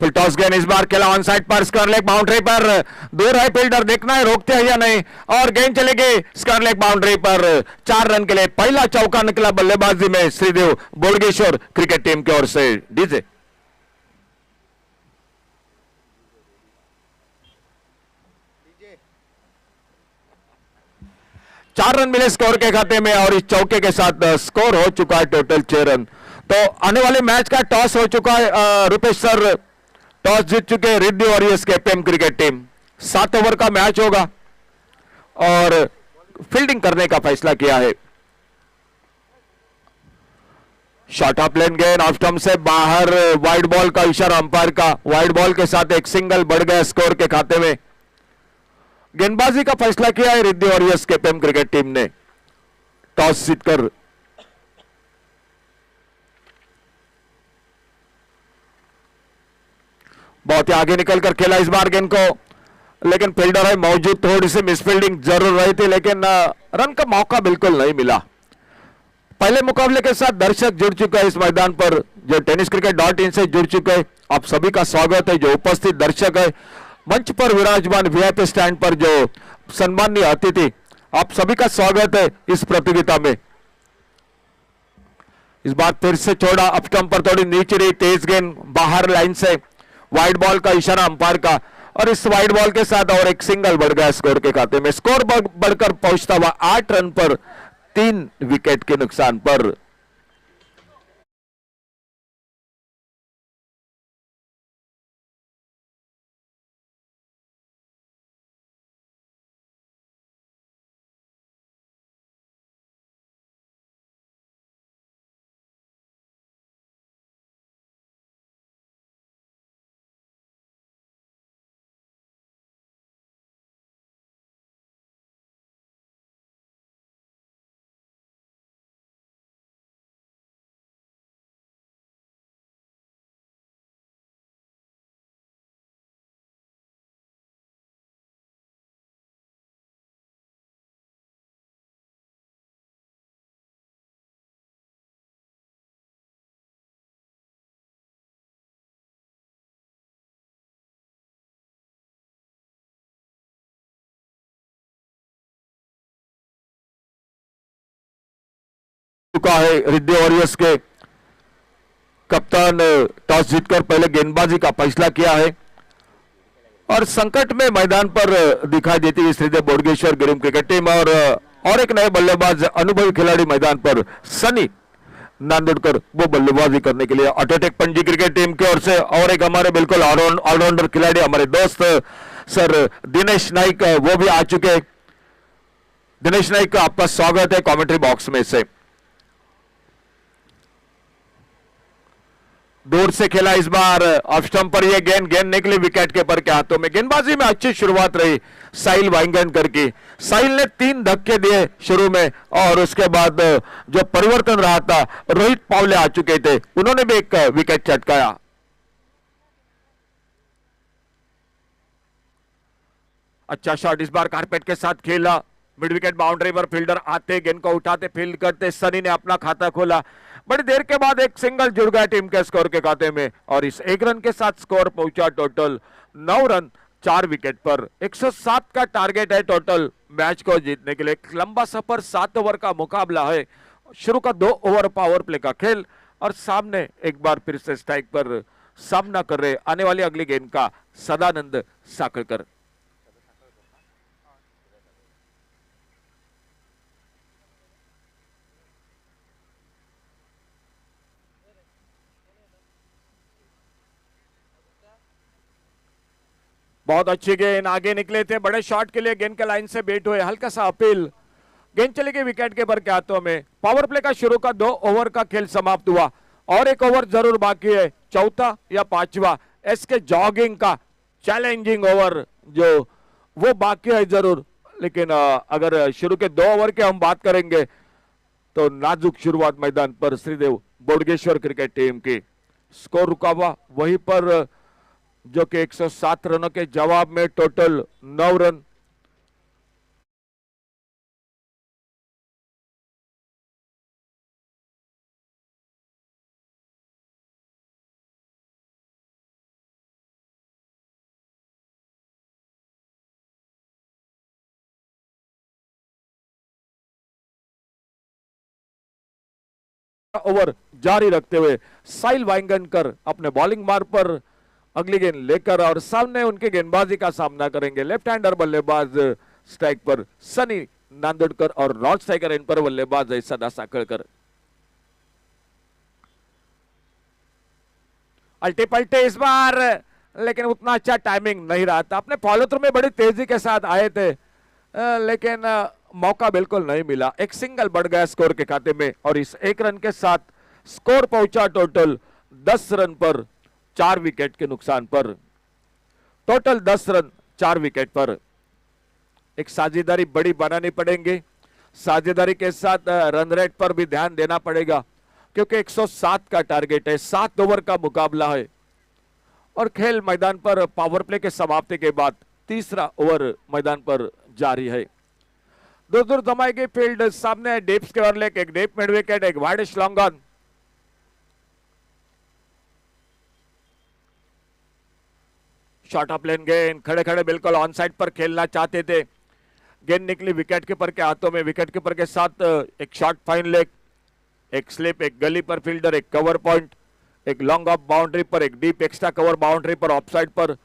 फिर टॉस गेंद इस बार खेला ऑन साइड पर, स्क्वायर लेग बाउंड्री पर, दूर है फील्डर, देखना है रोकते हैं या नहीं, और गेंद चलेगी स्क्वायर लेग बाउंड्री पर। 4 रन के लिए पहला चौका निकला बल्लेबाजी में श्रीदेव बोडगेश्वर क्रिकेट टीम की ओर से। डीजे 4 रन मिले स्कोर के खाते में और इस चौके के साथ स्कोर हो चुका है टोटल 6 रन। तो आने वाले मैच का टॉस हो चुका है। रुपेश सर टॉस जीत चुके हैं Riddhi warriors KPM cricket team. 7 over का मैच होगा और फील्डिंग करने का फैसला किया है। शॉर्ट ऑफ लेन गेंद ऑफ स्टंप से बाहर, वाइड बॉल का इशारा अंपायर का। वाइड बॉल के साथ एक सिंगल बढ़ गया स्कोर के खाते में। गेंदबाजी का फैसला किया है Riddhi warriors KPM cricket team ने टॉस जीतकर। बहुत ही आगे निकलकर खेला इस बार गेंद को, लेकिन फील्डर है मौजूद, थोड़ी सी मिसफील्डिंग जरूर रही थी लेकिन रन का मौका बिल्कुल नहीं मिला। पहले मुकाबले के साथ दर्शक जुड़ चुका है इस मैदान पर, जो tenniscricket.in से जुड़ चुके हैं। आप सभी का स्वागत है। जो उपस्थित दर्शक है, मंच पर विराजमान वीआईपी स्टैंड पर जो सम्माननीय अतिथि, आप सभी का स्वागत है इस प्रतियोगिता में। इस बार फिर से छोड़ा, अप स्टंप पर थोड़ी नीचे रही तेज गेंद, बाहर लाइन से वाइड बॉल का इशारा अंपायर का, और इस वाइड बॉल के साथ और एक सिंगल बढ़ गया स्कोर के खाते में। स्कोर बढ़कर पहुंचता हुआ 8 रन पर 3 विकेट के नुकसान पर। चुका है रिद्धि वॉरियर्स के कप्तान टॉस जीतकर पहले गेंदबाजी का फैसला किया है और संकट में मैदान पर दिखाई देती है श्रीदेव बोडगेश्वर गिरिम क्रिकेट टीम। और एक नए बल्लेबाज अनुभवी खिलाड़ी मैदान पर सनी नांदोडकर वो बल्लेबाजी करने के लिए ऑटोटेक पणजी क्रिकेट टीम की ओर से, और एक हमारे बिल्कुल ऑलराउंडर खिलाड़ी हमारे दोस्त सर दिनेश नाइक वो भी आ चुके हैं। दिनेश नाइक आपका स्वागत है कमेंट्री बॉक्स में से। दूर से खेला इस बार ऑफ स्टंप पर यह गेंद निकली विकेट कीपर के हाथों में। गेंदबाजी में अच्छी शुरुआत रही साहिल वाइंगनकर की। साहिल ने 3 धक्के दिए शुरू में और उसके बाद जो परिवर्तन रहा था, रोहित पावले आ चुके थे, उन्होंने भी एक विकेट चटकाया। अच्छा शॉट इस बार कारपेट के साथ खेला, मिड विकेट बाउंड्री पर फील्डर आते गेंद को उठाते फील्ड करते सनी ने अपना खाता खोला। बड़ी देर के बाद एक सिंगल जुड़ गया टीम के स्कोर के खाते में और इस 1 रन के साथ स्कोर पहुंचा टोटल 9 रन 4 विकेट पर। 107 का टारगेट है टोटल मैच को जीतने के लिए। एक लंबा सफर 7 ओवर का मुकाबला है। शुरू का 2 ओवर पावर प्ले का खेल और सामने एक बार फिर से स्ट्राइक पर सामना कर रहे आने वाली अगली गेंद का सदानंद साकरकर। बहुत अच्छी गेंद, आगे निकले थे बड़े शॉट के लिए, गेंद के लाइन से बेट हुए, हल्का सा अपील, गेंद चली गई विकेट कीपर के हाथों में। पावर प्ले का शुरू का 2 ओवर का खेल समाप्त हुआ और एक ओवर जरूर बाकी है, चौथा या 5वां एसके जॉगिंग का चैलेंजिंग ओवर जो वो बाकी है जरूर। लेकिन अगर शुरू के 2 ओवर के हम बात करेंगे तो नाजुक शुरुआत मैदान पर श्रीदेव बोडगेश्वर क्रिकेट टीम की। स्कोर रुका हुआ वहीं पर जो कि 107 रनों के जवाब में टोटल 9 रन। ओवर जारी रखते हुए साहिल वाइंगनकर अपने बॉलिंग मार्ग पर अगली गेंद लेकर और सामने उनके गेंदबाजी का सामना करेंगे। लेफ्ट हैंडर बल्लेबाज स्ट्राइक पर सनी नांदोडकर और नॉन स्ट्राइकर इन पर बल्लेबाज है सदा साकरकर। अल्टे पल्टे इस बार, लेकिन उतना अच्छा टाइमिंग नहीं रहा था। अपने फॉलो थ्रू में बड़ी तेजी के साथ आए थे लेकिन मौका बिल्कुल नहीं मिला। एक सिंगल बढ़ गया स्कोर के खाते में और इस 1 रन के साथ स्कोर पहुंचा टोटल 10 रन पर 4 विकेट के नुकसान पर। टोटल 10 रन 4 विकेट पर। एक साझेदारी बड़ी बनानी पड़ेगी, साझेदारी के साथ रन रेट पर भी ध्यान देना पड़ेगा क्योंकि 107 का टारगेट है, 7 ओवर का मुकाबला है और खेल मैदान पर पावर प्ले के समाप्ति के बाद तीसरा ओवर मैदान पर जारी है। दूर दूर जमाई गई फील्ड, सामने डीप स्क्वायर लेग, एक डीप मिड विकेट, एक wide long on. Short of length गेंद, खड़े खड़े बिल्कुल ऑन साइड पर खेलना चाहते थे, गेंद निकली विकेट कीपर के हाथों में। विकेट कीपर के साथ एक शॉर्ट फाइन लेग, एक स्लिप, एक गली पर फील्डर, एक कवर पॉइंट, एक लॉन्ग ऑफ बाउंड्री पर, एक डीप एक्स्ट्रा कवर बाउंड्री पर ऑफ साइड पर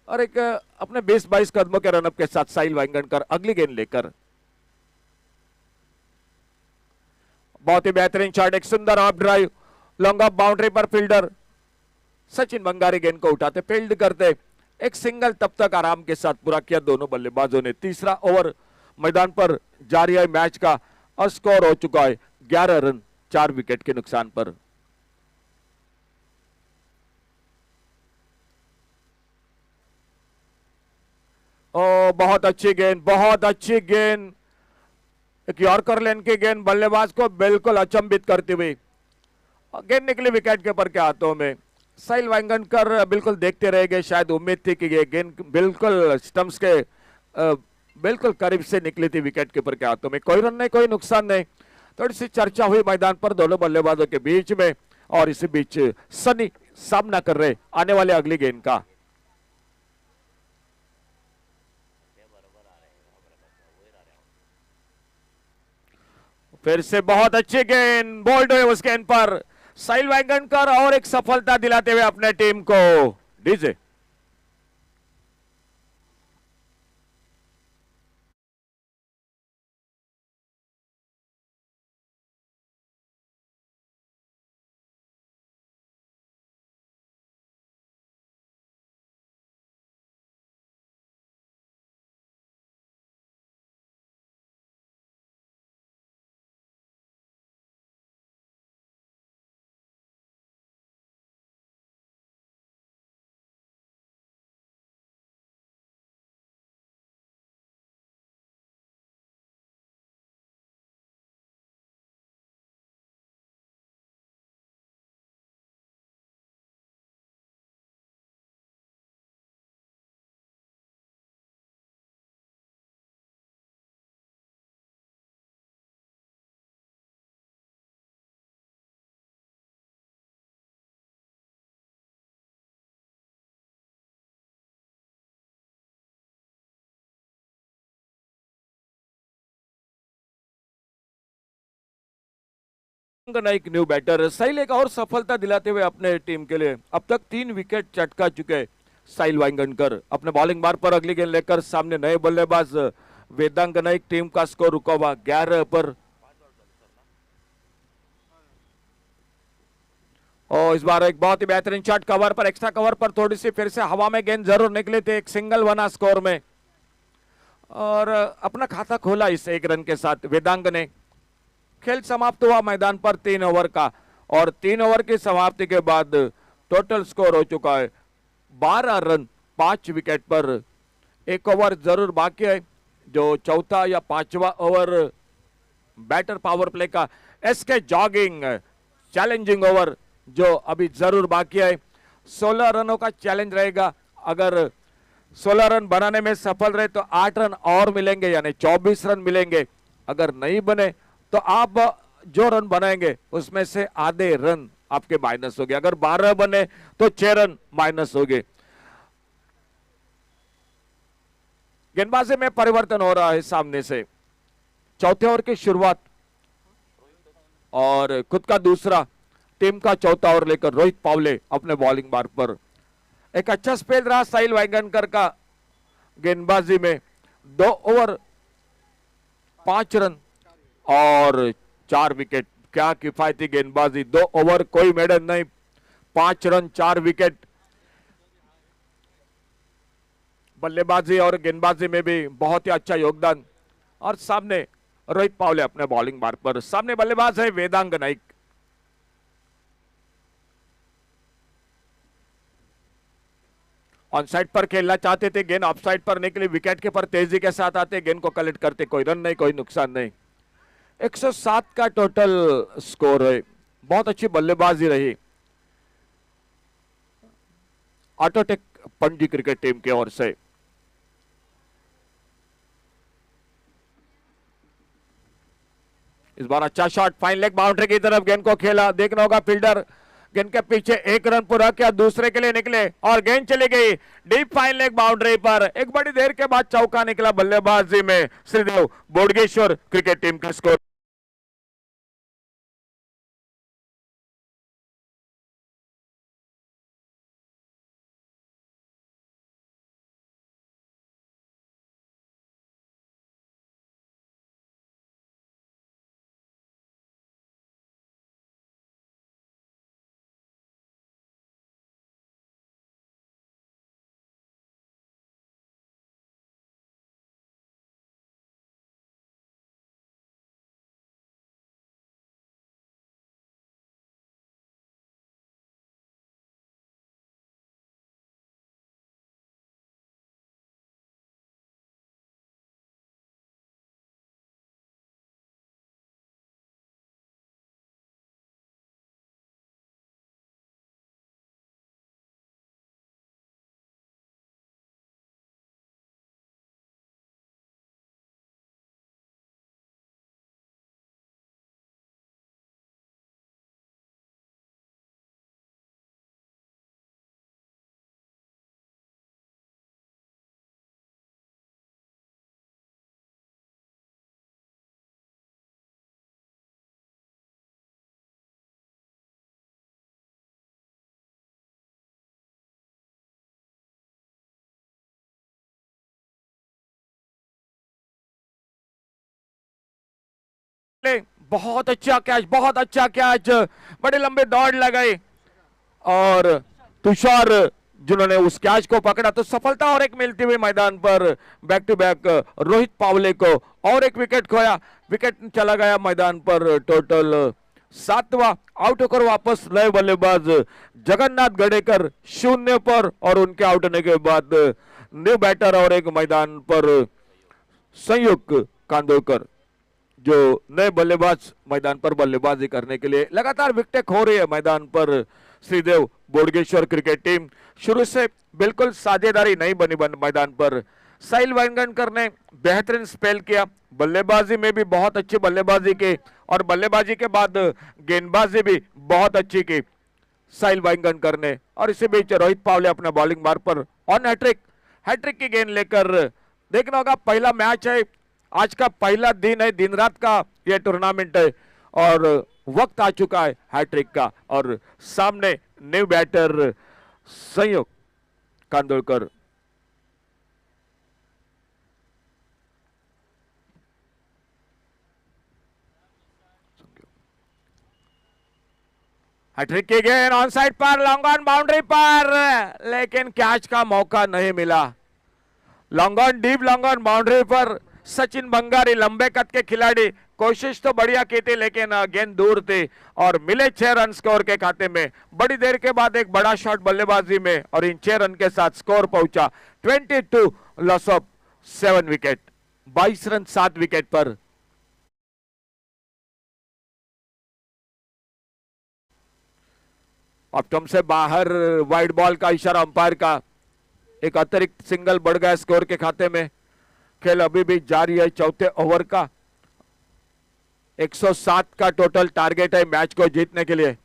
और एक अपने 20-22 कदमों के रनअप के साथ साहिल वाइंगनकर अगली गेंद लेकर। बहुत ही बेहतरीन शॉट, एक सुंदर of drive, long off boundary पर फील्डर सचिन बंगारी गेंद को उठाते फील्ड करते, एक सिंगल तब तक आराम के साथ पूरा किया दोनों बल्लेबाजों ने। तीसरा ओवर मैदान पर जारी है मैच का और स्कोर हो चुका है 11 रन 4 विकेट के नुकसान पर। ओ बहुत अच्छी गेंद, बहुत अच्छी गेंद, एक यॉर्कर लेन की गेंद बल्लेबाज को बिल्कुल अचंभित करती हुई, गेंद निकली विकेट कीपर के हाथों में। साहिल वाइंगनकर बिल्कुल देखते रह गए, शायद उम्मीद थी कि ये गेंद बिल्कुल स्टंप्स के बिल्कुल करीब से निकली थी विकेट कीपर के हाथों में। कोई रन नहीं, कोई नुकसान नहीं। थोड़ी सी चर्चा हुई मैदान पर दोनों बल्लेबाजों के बीच में और इसी बीच सनी सामना कर रहे आने वाले अगली गेंद का। फिर से बहुत अच्छी गेंद, बोल्ड हुए उस गेंद पर साहिल वाइंगनकर और एक सफलता दिलाते हुए अपने टीम को। डीजे एक न्यू बैटर साहिल एक और सफलता दिलाते हुए अपने टीम के लिए अब तक 3 विकेट चटका चुके साहिल वाइंगणकर अपने बॉलिंग बार पर अगली गेंद लेकर सामने नए बल्लेबाज वेदांग नाइक। टीम का स्कोर रुका हुआ 11 पर। और इस बार एक बहुत ही बेहतरीन शॉट कवर पर, एक्स्ट्रा कवर पर थोड़ी सी फिर से हवा में गेंद जरूर निकले थे, एक सिंगल बना स्कोर में और अपना खाता खोला इस 1 रन के साथ वेदांग ने। खेल समाप्त हुआ मैदान पर 3 ओवर का और 3 ओवर की समाप्ति के बाद टोटल स्कोर हो चुका है 12 रन 5 विकेट पर। 1 ओवर जरूर बाकी है जो चौथा या 5वां ओवर बैटर पावर प्ले का एसके जॉगिंग चैलेंजिंग ओवर जो अभी जरूर बाकी है। 16 रनों का चैलेंज रहेगा। अगर 16 रन बनाने में सफल रहे तो 8 रन और मिलेंगे यानी 24 रन मिलेंगे। अगर नहीं बने तो आप जो रन बनाएंगे उसमें से आधे रन आपके माइनस हो गए। अगर 12 बने तो 6 रन माइनस हो गए। गेंदबाजी में परिवर्तन हो रहा है सामने से। चौथे ओवर की शुरुआत और खुद का दूसरा टीम का चौथा ओवर लेकर रोहित पावले अपने बॉलिंग बार पर। एक अच्छा स्पेल रहा साहिल वाइंगणकर का गेंदबाजी में। 2 ओवर 5 रन और 4 विकेट। क्या किफायती गेंदबाजी। 2 ओवर कोई मेडन नहीं, 5 रन 4 विकेट। बल्लेबाजी और गेंदबाजी में भी बहुत ही अच्छा योगदान। और सामने रोहित पावले अपने बॉलिंग बार पर। सामने बल्लेबाज है वेदांग नाइक। ऑन साइड पर खेलना चाहते थे, गेंद ऑफ साइड पर निकली। विकेट के पर तेजी के साथ आते, गेंद को कलेक्ट करते, कोई रन नहीं, कोई नुकसान नहीं। 107 का टोटल स्कोर है। बहुत अच्छी बल्लेबाजी रही ऑटोटेक पणजी क्रिकेट टीम की ओर से। इस बार अच्छा शॉट फाइन लेग बाउंड्री की तरफ गेंद को खेला। देखना होगा फील्डर गेंद के पीछे 1 रन पूरा किया, दूसरे के लिए निकले और गेंद चली गई डीप फाइन लेग बाउंड्री पर। एक बड़ी देर के बाद चौका निकला बल्लेबाजी में श्रीदेव बोडगेश्वर क्रिकेट टीम का स्कोर। बहुत अच्छा कैच, बहुत अच्छा कैच। बड़े लंबे दौड़ लगाई और तुषार जिन्होंने उस कैच को पकड़ा तो सफलता और एक मिलती हुई मैदान पर बैक टू बैक रोहित पावले को। और एक विकेट खोया, विकेट चला गया मैदान पर। टोटल 7वां आउट होकर वापस नए बल्लेबाज जगन्नाथ गडेकर 0 पर और उनके आउट होने के बाद न्यू बैटर और एक मैदान पर संयुक्त कांदोकर जो नए बल्लेबाज मैदान पर बल्लेबाजी करने के लिए। लगातार विकेटें खो रही है मैदान पर श्रीदेव बोडगेश्वर क्रिकेट टीम। शुरू से बिल्कुल साझेदारी नहीं बनी मैदान पर। साहिल वाइंगणकर ने बेहतरीन स्पेल किया, बल्लेबाजी में भी बहुत अच्छी बल्लेबाजी की और बल्लेबाजी के बाद गेंदबाजी भी बहुत अच्छी की साहिल वाइंगणकर ने। और इसी बीच रोहित पावले अपने बॉलिंग मार्ग पर ऑन हैट्रिक की गेंद लेकर। देखना होगा पहला मैच है, आज का पहला दिन है, दिन रात का यह टूर्नामेंट है और वक्त आ चुका है हैट्रिक का। और सामने न्यू बैटर संयोग कांदोलकर। हैट्रिक की गेंद ऑन साइड पर, लॉन्ग ऑन बाउंड्री पर, लेकिन कैच का मौका नहीं मिला। Long on, deep long on boundary पर सचिन बंगारी, लंबे कद के खिलाड़ी, कोशिश तो बढ़िया की थी लेकिन गेंद दूर थी और मिले 6 रन स्कोर के खाते में। बड़ी देर के बाद एक बड़ा शॉट बल्लेबाजी में और इन 6 रन के साथ स्कोर पहुंचा 22, loss of 7 wicket. 22 run 7 wicket पर। ऑप्टम से बाहर, वाइड बॉल का इशारा अंपायर का। एक अतिरिक्त सिंगल बढ़ गया स्कोर के खाते में। खेल अभी भी जारी है। चौथे ओवर का 107 का टोटल टारगेट है मैच को जीतने के लिए।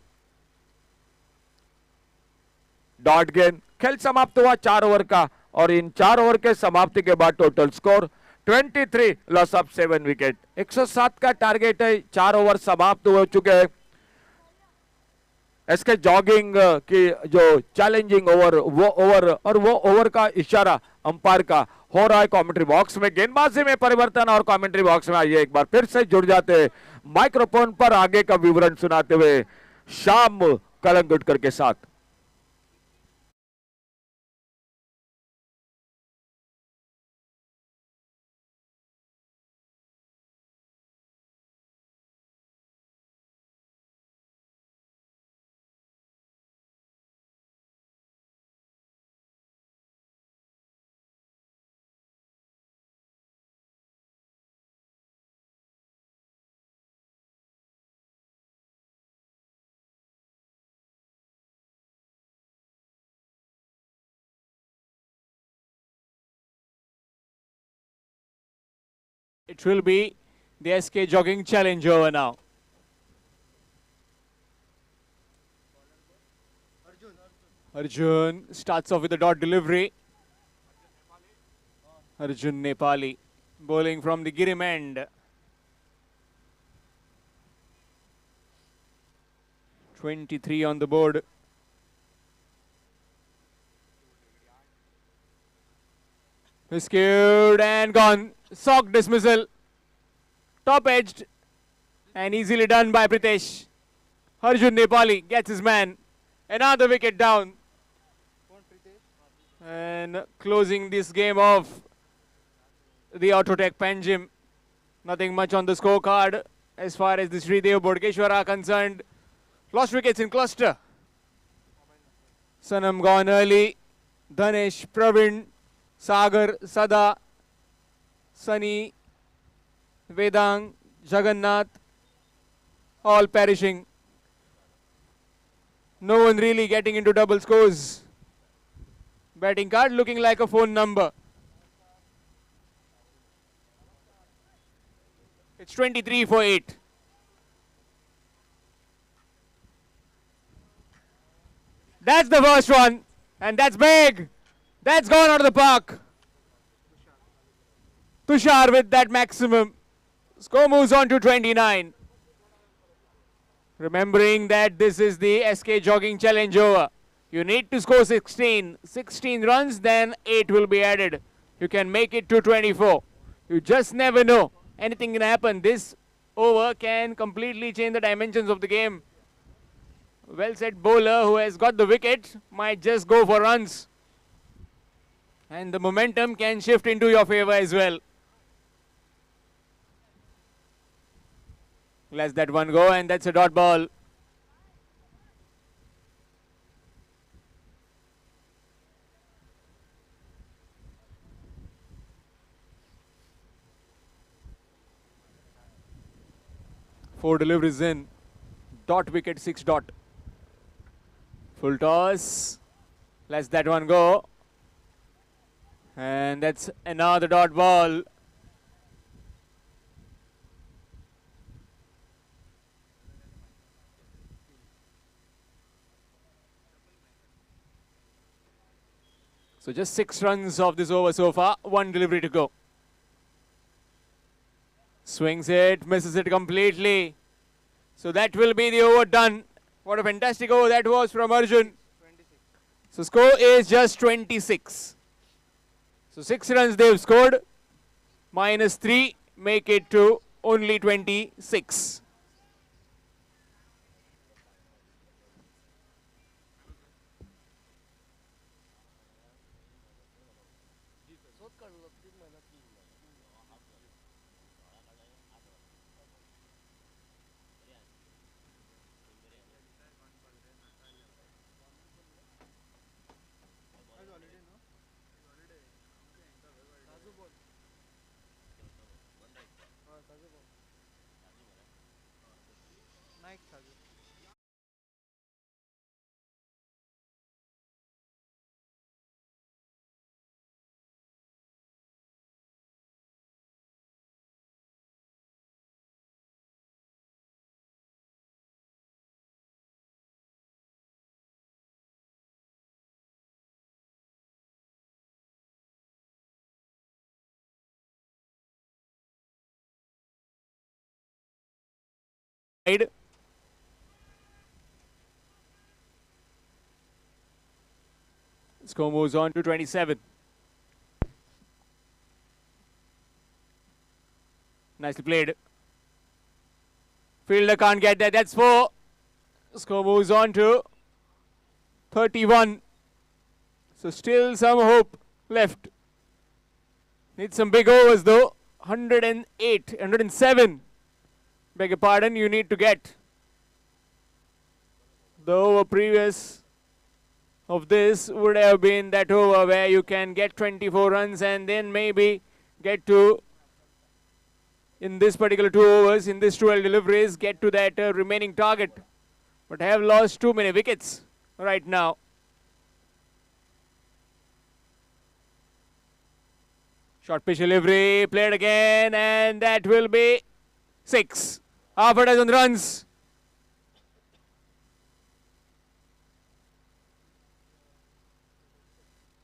डॉट गेंद, खेल समाप्त हुआ 4 ओवर का और इन 4 ओवर के समाप्ति के बाद total score 23, loss of 7 wicket. 107 का टारगेट है, 4 ओवर समाप्त हो चुके हैं। एसके जॉगिंग की जो चैलेंजिंग ओवर, वो ओवर और वो ओवर का इशारा अंपायर का हो रहा है कमेंट्री बॉक्स में। गेंदबाजी में परिवर्तन और कमेंट्री बॉक्स में आइए एक बार फिर से जुड़ जाते हैं माइक्रोफोन पर आगे का विवरण सुनाते हुए श्याम कलंगुटकर के साथ। It will be the SK jogging challenge over now. Arjun starts off with a dot delivery. Arjun Nepali bowling from the Girim end. 23 on the board. Skewed and gone. Sock dismissal. Top edged and easily done by Pritesh. Arjun Nepali gets his man. Another wicket down. And closing this game off, the Autotech Panjim. Nothing much on the scorecard as far as the Sridev Bodkeshwar are concerned. Lost wickets in cluster. Sanam gone early. Dhanesh, Pravin, Sagar, Sada, Sunny, Vedang, Jagannath, all perishing. No one really getting into double scores. Batting card looking like a phone number. It's 23 for 8. That's the first one, and that's big. That's gone out of the park. Tushar with that maximum. Score moves on to 29. Remembering that this is the SK Jogging Challenge over. You need to score 16 runs, then 8 will be added. You can make it to 24. You just never know. Anything can happen. This over can completely change the dimensions of the game. Well set bowler who has got the wicket might just go for runs. And the momentum can shift into your favor as well. Let's that one go, and that's a dot ball. Four deliveries in. Dot wicket, 6 dot. Full toss. Let's that one go. And that's another dot ball. So just 6 runs of this over so far. 1 delivery to go. Swings it, misses it completely. So that will be the over done. What a fantastic over that was from Arjun. So score is just 26. So 6 runs they've scored. -3 make it to only 26. Score moves on to 27. Nicely played. Fielder can't get that. That's 4. Score moves on to 31. So still some hope left. Need some big overs though. 108, 107. Beg your pardon, you need to get. The over previous of this would have been that over where you can get 24 runs and then maybe get to, in this particular 2 overs, in this 12 deliveries, get to that remaining target. But have lost too many wickets right now. Short pitch delivery, played again, and that will be 6. Half a dozen runs.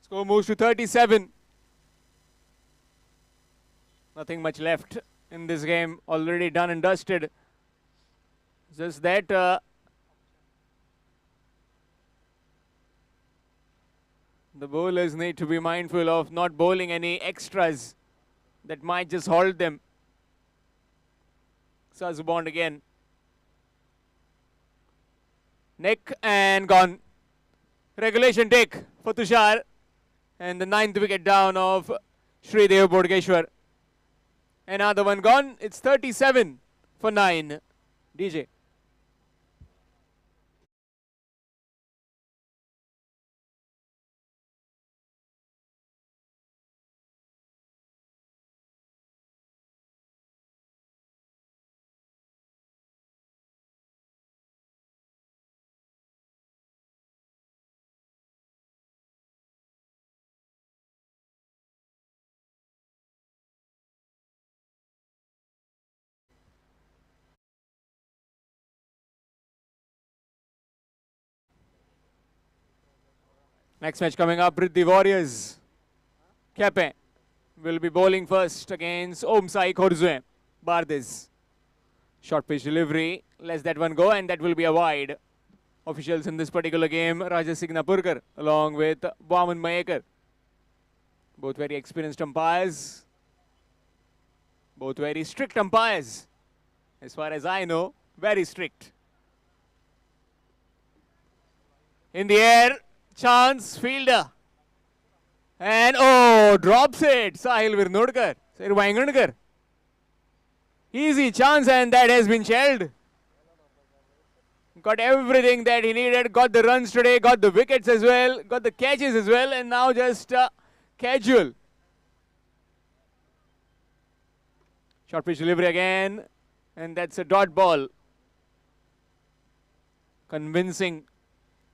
Score moves to 37. Nothing much left in this game. Already done and dusted. Just that the bowlers need to be mindful of not bowling any extras that might just halt them. Sazubond again. Neck and gone. Regulation take for Tushar. And the 9th wicket down of Sridev Bodgeshwar. Another one gone. It's 37 for 9. DJ. Next match coming up with the Warriors. Kepe will be bowling first against Om Sai Khorzue. Bardes. Short pitch delivery. Lets that one go and that will be a wide. Officials in this particular game, Raja Signapurkar along with Vaman Mayekar. Both very experienced umpires. Both very strict umpires. As far as I know, very strict. In the air. Chance, fielder. And oh, drops it. Sahil Virnodkar. Sir Vaingankar. Easy chance and that has been shelled. Got everything that he needed. Got the runs today. Got the wickets as well. Got the catches as well. And now just casual. Short pitch delivery again. And that's a dot ball. Convincing.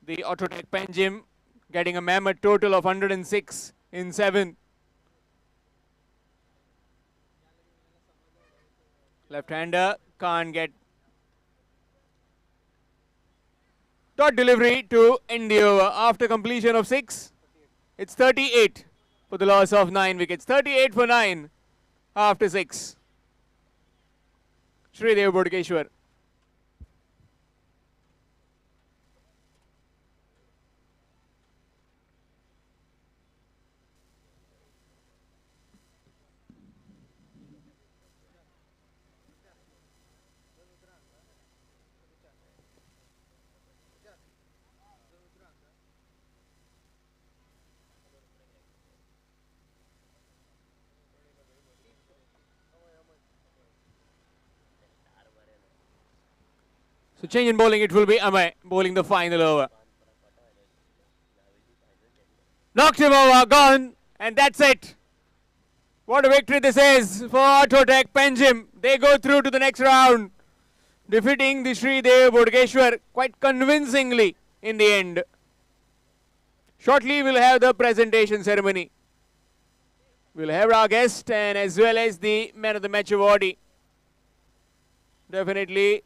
The Autotech Panjim getting a mammoth total of 106 in 7. Left-hander can't get. Dot delivery to end the over after completion of 6. It's 38 for the loss of 9 wickets. 38 for 9 after 6. Sridev Bodgeshwar. So change in bowling, it will be Amay bowling the final over. Knocked him over, gone, and that's it. What a victory this is for Autotech Panjim. They go through to the next round, defeating the Sri Dev Bodgeshwar quite convincingly in the end. Shortly we'll have the presentation ceremony. We'll have our guest and as well as the man of the match awardee. Definitely